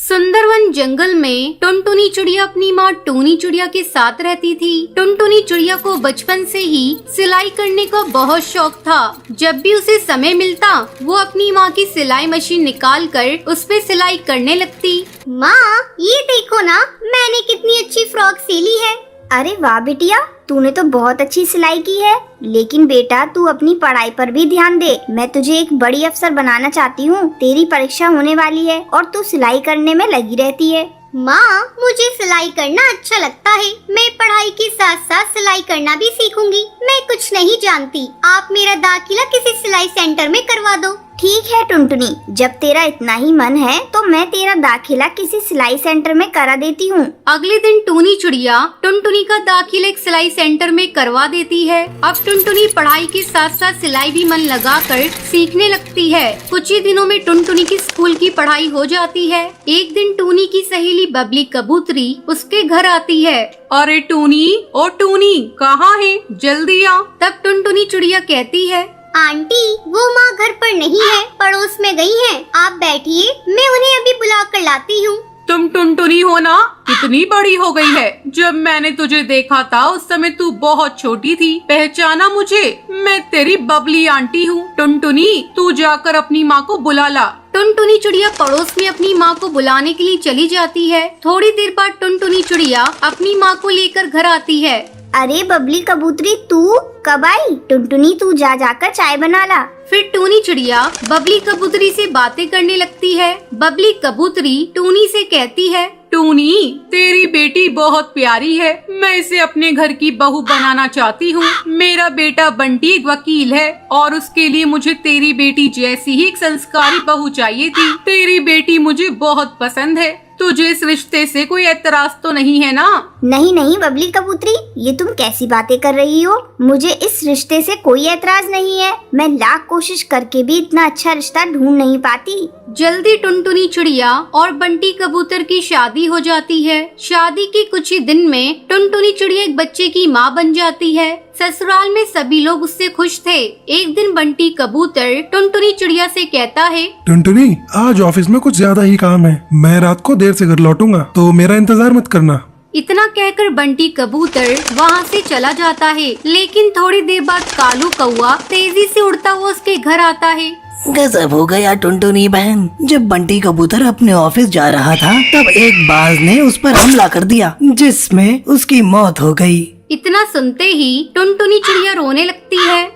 सुंदरवन जंगल में टुनटुनी चिड़िया अपनी माँ टूनी चिड़िया के साथ रहती थी। टुनटुनी चिड़िया को बचपन से ही सिलाई करने का बहुत शौक था। जब भी उसे समय मिलता वो अपनी माँ की सिलाई मशीन निकाल कर उस पे सिलाई करने लगती। माँ ये देखो ना, मैंने कितनी अच्छी फ्रॉक सिली है। अरे वाह बिटिया, तूने तो बहुत अच्छी सिलाई की है। लेकिन बेटा तू अपनी पढ़ाई पर भी ध्यान दे। मैं तुझे एक बड़ी अफसर बनाना चाहती हूँ। तेरी परीक्षा होने वाली है और तू सिलाई करने में लगी रहती है। माँ मुझे सिलाई करना अच्छा लगता है। मैं पढ़ाई के साथ साथ सिलाई करना भी सीखूंगी। मैं कुछ नहीं जानती, आप मेरा दाखिला किसी सिलाई सेंटर में करवा दो। ठीक है टुनटुनी, जब तेरा इतना ही मन है तो मैं तेरा दाखिला किसी सिलाई सेंटर में करा देती हूँ। अगले दिन टूनी चिड़िया टुनटुनी का दाखिला एक सिलाई सेंटर में करवा देती है। अब टुनटुनी पढ़ाई के साथ साथ सिलाई भी मन लगाकर सीखने लगती है। कुछ ही दिनों में टुनटुनी की स्कूल की पढ़ाई हो जाती है। एक दिन टूनी की सहेली बबली कबूतरी उसके घर आती है। अरे टूनी, ओ टूनी कहाँ है, जल्दी आ। तब टुनटुनी चिड़िया कहती है, आंटी वो माँ घर पर नहीं है, पड़ोस में गई हैं। आप बैठिए, मैं उन्हें अभी बुला कर लाती हूँ। तुम टुनटुनी हो ना? कितनी बड़ी हो गई है। जब मैंने तुझे देखा था उस समय तू बहुत छोटी थी। पहचाना मुझे? मैं तेरी बबली आंटी हूँ। टुनटुनी तू जाकर अपनी माँ को बुला ला। टुनटुनी चिड़िया पड़ोस में अपनी माँ को बुलाने के लिए चली जाती है। थोड़ी देर बाद टुनटुनी चिड़िया अपनी माँ को लेकर घर आती है। अरे बबली कबूतरी तू कब आई? टुनटुनी तू जाकर चाय बना ला। फिर टूनी चिड़िया बबली कबूतरी से बातें करने लगती है। बबली कबूतरी टूनी से कहती है, टूनी तेरी बेटी बहुत प्यारी है। मैं इसे अपने घर की बहू बनाना चाहती हूँ। मेरा बेटा बंटी एक वकील है और उसके लिए मुझे तेरी बेटी जैसी ही एक संस्कारी बहू चाहिए थी। तेरी बेटी मुझे बहुत पसंद है। तुझे इस रिश्ते से कोई एतराज तो नहीं है ना? नहीं नहीं बबली कबूतरी, ये तुम कैसी बातें कर रही हो? मुझे इस रिश्ते से कोई एतराज नहीं है। मैं लाख कोशिश करके भी इतना अच्छा रिश्ता ढूंढ नहीं पाती। जल्दी टुनटुनी चिड़िया और बंटी कबूतर की शादी हो जाती है। शादी के कुछ ही दिन में टुनटुनी चिड़िया एक बच्चे की माँ बन जाती है। ससुराल में सभी लोग उससे खुश थे। एक दिन बंटी कबूतर टुनटुनी चिड़िया से कहता है, टुनटुनी आज ऑफिस में कुछ ज्यादा ही काम है। मैं रात को देर से घर लौटूंगा, तो मेरा इंतजार मत करना। इतना कहकर बंटी कबूतर वहाँ से चला जाता है। लेकिन थोड़ी देर बाद कालू कौआ तेजी से उड़ता हुआ उसके घर आता है। गजब हो गया टुनटुनी बहन। जब बंटी कबूतर अपने ऑफिस जा रहा था तब एक बाज ने उस पर हमला कर दिया, जिसमें उसकी मौत हो गई। इतना सुनते ही टुनटुनी चिड़िया रोने लगती है।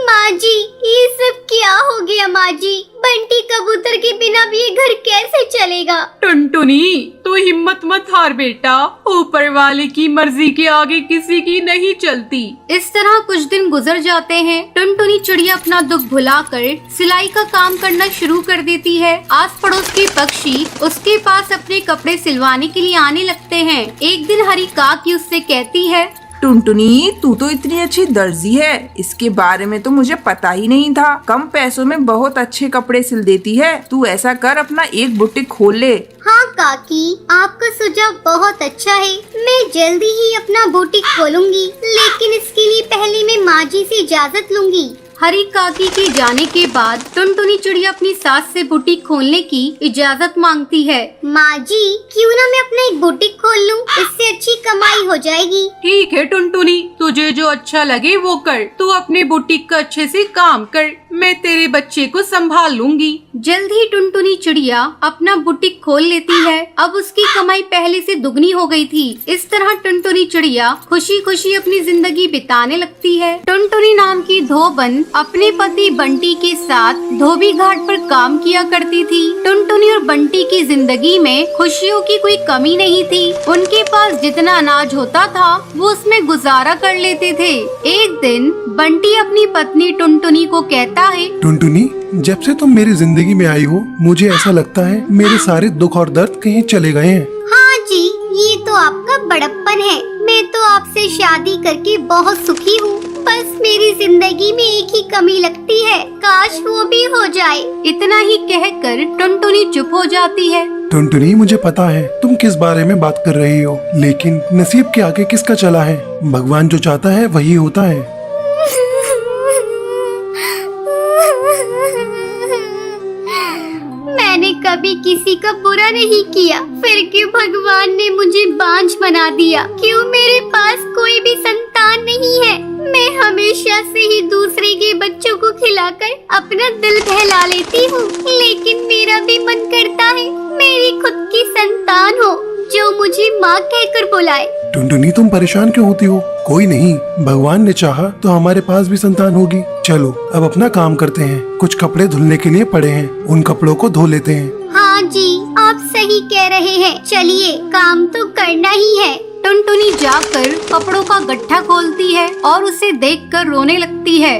माँ जी ये सब क्या हो गया? माँ जी बंटी कबूतर के बिना भी ये घर कैसे चलेगा? टुनटुनी तू हिम्मत मत हार बेटा। ऊपर वाले की मर्जी के आगे किसी की नहीं चलती। इस तरह कुछ दिन गुजर जाते हैं। टुनटुनी चिड़िया अपना दुख भुलाकर सिलाई का काम करना शुरू कर देती है। आस पड़ोस के पक्षी उसके पास अपने कपड़े सिलवाने के लिए आने लगते हैं। एक दिन हरी काकी उससे कहती है, टुनटुनी तू तो इतनी अच्छी दर्जी है, इसके बारे में तो मुझे पता ही नहीं था। कम पैसों में बहुत अच्छे कपड़े सिल देती है। तू ऐसा कर, अपना एक बुटीक खोल ले। हाँ काकी, आपका सुझाव बहुत अच्छा है। मैं जल्दी ही अपना बुटीक खोलूंगी, लेकिन इसके लिए पहले मैं माँ जी से इजाजत लूंगी। हरी काकी के जाने के बाद टुनटुनी चिड़िया अपनी सास से बुटीक खोलने की इजाजत मांगती है। माँ जी क्यों ना मैं अपना एक बुटीक खोल लूं, इससे अच्छी कमाई हो जाएगी। ठीक है टुनटुनी, तुझे जो अच्छा लगे वो कर। तू अपने बुटीक का अच्छे से काम कर, मैं तेरे बच्चे को संभाल लूंगी। जल्द ही टुनटुनी चिड़िया अपना बुटीक खोल लेती है। अब उसकी कमाई पहले से दुगनी हो गई थी। इस तरह टुनटुनी चिड़िया खुशी खुशी अपनी जिंदगी बिताने लगती है। टुनटुनी नाम की धोबन अपने पति बंटी के साथ धोबी घाट पर काम किया करती थी। टुनटुनी और बंटी की जिंदगी में खुशियों की कोई कमी नहीं थी। उनके पास जितना अनाज होता था वो उसमें गुजारा कर लेते थे। एक दिन बंटी अपनी पत्नी टुनटुनी को कहता है, टुनटुनी जब से तुम मेरी जिंदगी में आई हो मुझे ऐसा लगता है मेरे सारे दुख और दर्द कहीं चले गए हैं। हाँ जी, ये तो आपका बड़प्पन है। मैं तो आपसे शादी करके बहुत सुखी हूँ। बस मेरी जिंदगी में एक ही कमी लगती है, काश वो भी हो जाए। इतना ही कहकर टुनटुनी चुप हो जाती है। टुनटुनी मुझे पता है तुम किस बारे में बात कर रही हो, लेकिन नसीब के आगे किसका चला है। भगवान जो चाहता है वही होता है। कभी किसी का बुरा नहीं किया, फिर क्यों भगवान ने मुझे बांझ बना दिया? क्यों मेरे पास कोई भी संतान नहीं है? मैं हमेशा से ही दूसरे के बच्चों को खिलाकर अपना दिल बहला लेती हूँ, लेकिन मेरा भी मन करता है मेरी खुद की संतान हो जो मुझे माँ कहकर बुलाए। टुनटुनी, तुम परेशान क्यों होती हो? कोई नहीं, भगवान ने चाहा तो हमारे पास भी संतान होगी। चलो अब अपना काम करते हैं। कुछ कपड़े धुलने के लिए पड़े हैं, उन कपड़ों को धो लेते हैं। हाँ जी, आप सही कह रहे हैं। चलिए, काम तो करना ही है। टुनटुनी जाकर कपड़ों का गट्ठा खोलती है और उसे देखकर रोने लगती है।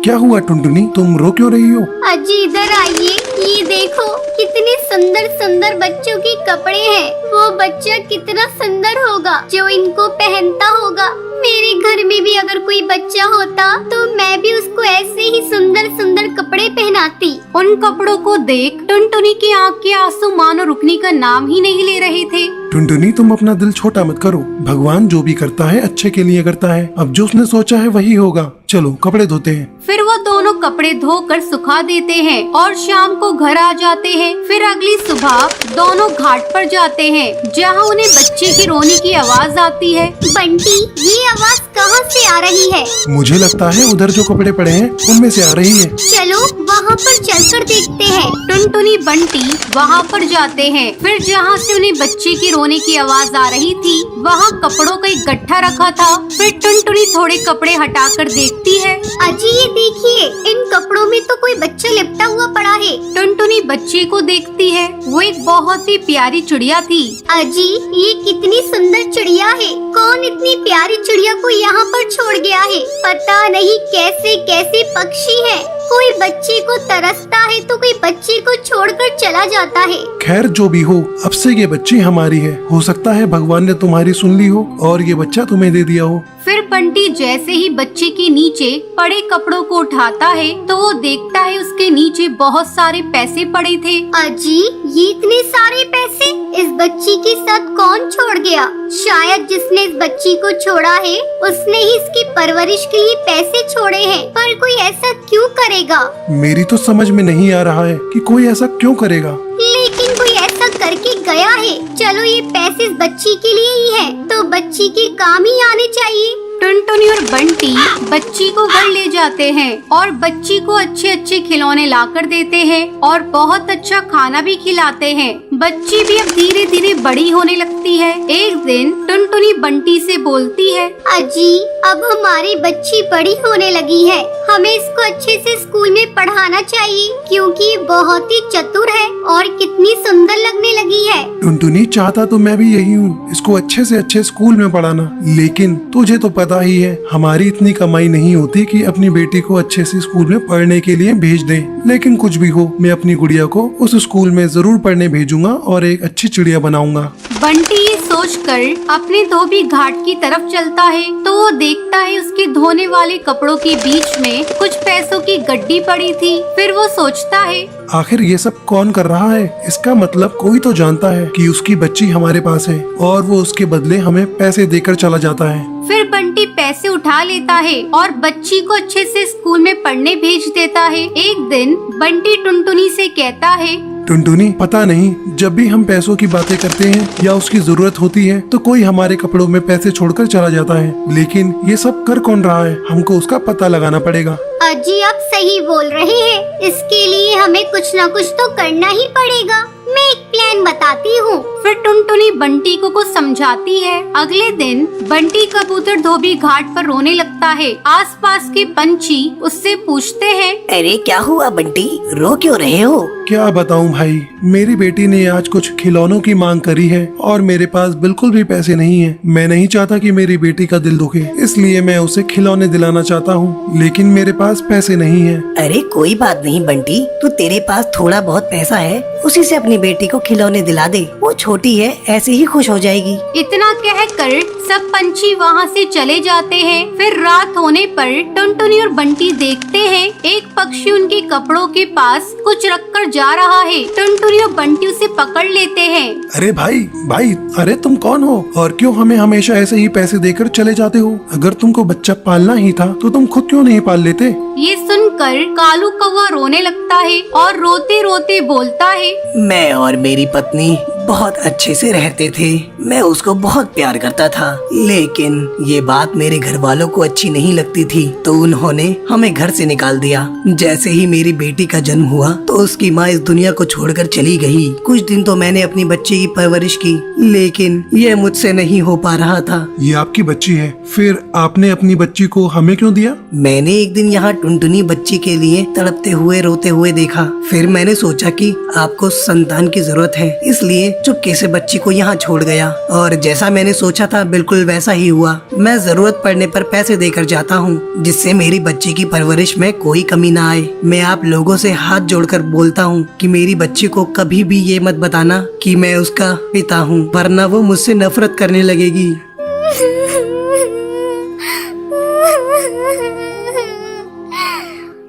क्या हुआ टुनटुनी, तुम रो क्यों रही हो? अजी इधर आइए, ये देखो कितने सुंदर सुंदर बच्चों के कपड़े हैं। वो बच्चा कितना सुंदर होगा जो इनको पहनता होगा। मेरे घर में भी अगर कोई बच्चा होता तो मैं भी उसको ऐसे ही सुंदर सुंदर कपड़े पहनाती। उन कपड़ों को देख टुनटुनी की आँख के आंसू मानो रुकने का नाम ही नहीं ले रहे थे। टुनटुनी, तुम अपना दिल छोटा मत करो। भगवान जो भी करता है अच्छे के लिए करता है। अब जो उसने सोचा है वही होगा। चलो कपड़े धोते हैं। फिर वो दोनों कपड़े धोकर सुखा देते हैं और शाम को घर आ जाते हैं। फिर अगली सुबह दोनों घाट पर जाते हैं, जहाँ उन्हें बच्चे की रोने की आवाज आती है। बंटी, ये आवाज कहाँ से आ रही है? मुझे लगता है उधर जो कपड़े पड़े हैं उनमें से आ रही है। चलो वहाँ पर चलकर देखते हैं। टुनटुनी बंटी वहाँ पर जाते हैं। फिर जहाँ से उन्हें बच्चे की रोने की आवाज आ रही थी, वहाँ कपड़ों का एक गट्ठा रखा था। फिर टुनटुनी थोड़े कपड़े हटाकर देखती है। अजी ये देखिए, इन कपड़ों में तो कोई बच्चा लिपटा हुआ पड़ा है। टुनटुनी बच्चे को देखती है। वो एक बहुत ही प्यारी चिड़िया थी। अजी ये कितनी सुंदर चिड़िया है। कौन इतनी प्यारी चिड़िया को यहाँ पर छोड़ गया है? पता नहीं कैसे कैसे पक्षी हैं। कोई बच्चे को तरसता है तो कोई बच्चे को छोड़कर चला जाता है। खैर जो भी हो, अब से ये बच्ची हमारी है। हो सकता है भगवान ने तुम्हारी सुन ली हो और ये बच्चा तुम्हें दे दिया हो। फिर बंटी जैसे ही बच्चे के नीचे पड़े कपड़ों को उठाता है तो वो देखता है उसके नीचे बहुत सारे पैसे पड़े थे। अजी ये इतने सारे पैसे इस बच्ची के साथ कौन छोड़ गया? शायद जिसने इस बच्ची को छोड़ा है उसने ही इसकी परवरिश के लिए पैसे छोड़े हैं। पर कोई ऐसा क्यों करेगा? मेरी तो समझ में नहीं आ रहा है कि कोई ऐसा क्यों करेगा। लेकिन कोई ऐसा करके गया है। चलो ये पैसे इस बच्ची के लिए ही है, तो बच्ची के काम ही आने चाहिए। टुनटुनी और बंटी बच्ची को घर ले जाते हैं और बच्ची को अच्छे अच्छे खिलौने लाकर देते हैं और बहुत अच्छा खाना भी खिलाते हैं। बच्ची भी अब धीरे धीरे बड़ी होने लगती है। एक दिन टुनटुनी बंटी से बोलती है, अजी अब हमारी बच्ची बड़ी होने लगी है, हमें इसको अच्छे से स्कूल में पढ़ाना चाहिए क्योंकि ये बहुत ही चतुर है और कितनी सुंदर लगने लगी है। टुनटुनी, चाहता तो मैं भी यही हूँ, इसको अच्छे से अच्छे स्कूल में पढ़ाना। लेकिन तुझे तो पता ही है हमारी इतनी कमाई नहीं होती कि अपनी बेटी को अच्छे से स्कूल में पढ़ने के लिए भेज दें। लेकिन कुछ भी हो, मैं अपनी गुड़िया को उस स्कूल में जरूर पढ़ने भेजूंगा और एक अच्छी चिड़िया बनाऊंगा। बंटी ये सोचकर अपने धोबी घाट की तरफ चलता है तो वो देखता है उसके धोने वाले कपड़ों के बीच में कुछ पैसों की गड्डी पड़ी थी। फिर वो सोचता है, आखिर ये सब कौन कर रहा है? इसका मतलब कोई तो जानता है कि उसकी बच्ची हमारे पास है और वो उसके बदले हमें पैसे देकर चला जाता है। फिर बंटी पैसे उठा लेता है और बच्ची को अच्छे से स्कूल में पढ़ने भेज देता है। एक दिन बंटी टुनटुनी से कहता है, टुनटुनी, पता नहीं जब भी हम पैसों की बातें करते हैं या उसकी जरूरत होती है तो कोई हमारे कपड़ों में पैसे छोड़कर चला जाता है। लेकिन ये सब कर कौन रहा है? हमको उसका पता लगाना पड़ेगा। अजी आप सही बोल रहे हैं, इसके लिए हमें कुछ न कुछ तो करना ही पड़ेगा। मैं एक प्लान बताती हूँ। फिर टुनटुनी बंटी को समझाती है। अगले दिन बंटी कबूतर धोबी घाट पर रोने लगता है। आसपास के पंछी उससे पूछते हैं, अरे क्या हुआ बंटी, रो क्यों रहे हो? क्या बताऊं भाई, मेरी बेटी ने आज कुछ खिलौनों की मांग करी है और मेरे पास बिल्कुल भी पैसे नहीं है। मैं नहीं चाहता कि मेरी बेटी का दिल दुखे, इसलिए मैं उसे खिलौने दिलाना चाहता हूँ, लेकिन मेरे पास पैसे नहीं है। अरे कोई बात नहीं बंटी, तू तेरे पास थोड़ा बहुत पैसा है, उसी से अपनी बेटी को खिलौने दिला दे। वो छोटी छोटी है, ऐसे ही खुश हो जाएगी। इतना कहकर सब पंछी वहाँ से चले जाते हैं। फिर रात होने पर टुनटुनी और बंटी देखते हैं एक पक्षी उनके कपड़ों के पास कुछ रखकर जा रहा है। टुनटुनी और बंटी उसे पकड़ लेते हैं। अरे भाई भाई, अरे तुम कौन हो और क्यों हमें हमेशा ऐसे ही पैसे देकर चले जाते हो? अगर तुमको बच्चा पालना ही था तो तुम खुद क्यों नहीं पाल लेते? ये सुनकर कालू कौवा रोने लगता है और रोते रोते बोलता है, मैं और मेरी पत्नी बहुत अच्छे से रहते थे। मैं उसको बहुत प्यार करता था, लेकिन ये बात मेरे घर वालों को अच्छी नहीं लगती थी, तो उन्होंने हमें घर से निकाल दिया। जैसे ही मेरी बेटी का जन्म हुआ तो उसकी माँ इस दुनिया को छोड़कर चली गई। कुछ दिन तो मैंने अपनी बच्ची की परवरिश की, लेकिन यह मुझसे नहीं हो पा रहा था। ये आपकी बच्ची है, फिर आपने अपनी बच्ची को हमें क्यों दिया? मैंने एक दिन यहाँ टुनटुनी बच्ची के लिए तड़पते हुए रोते हुए देखा। फिर मैंने सोचा कि आपको संतान की जरूरत है, इसलिए चुपके से बच्ची को यहाँ छोड़ गया। और जैसा मैंने सोचा था बिल्कुल वैसा ही हुआ। मैं जरूरत पड़ने पर पैसे देकर जाता हूँ, जिससे मेरी बच्ची की परवरिश में कोई कमी ना आए। मैं आप लोगों से हाथ जोड़कर बोलता हूँ कि मेरी बच्ची को कभी भी ये मत बताना कि मैं उसका पिता हूँ, वरना वो मुझसे नफरत करने लगेगी।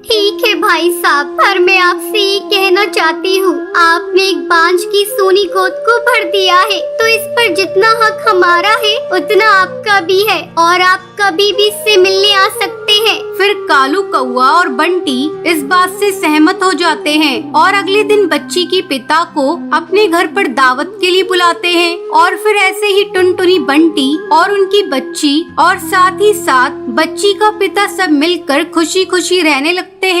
ठीक है भाई साहब, पर मैं आपसे ये कहना चाहती हूँ, आपने एक बांझ की सोनी गोद को भर दिया है, तो इस पर जितना हक हमारा है उतना आपका भी है, और आप कभी भी इससे मिलने आ सकते हैं। फिर कालू कौवा और बंटी इस बात से सहमत हो जाते हैं और अगले दिन बच्ची के पिता को अपने घर पर दावत के लिए बुलाते हैं। और फिर ऐसे ही टुनटुनी, बंटी और उनकी बच्ची और साथ ही साथ बच्ची का पिता सब मिलकर खुशी खुशी रहने लगते हैं।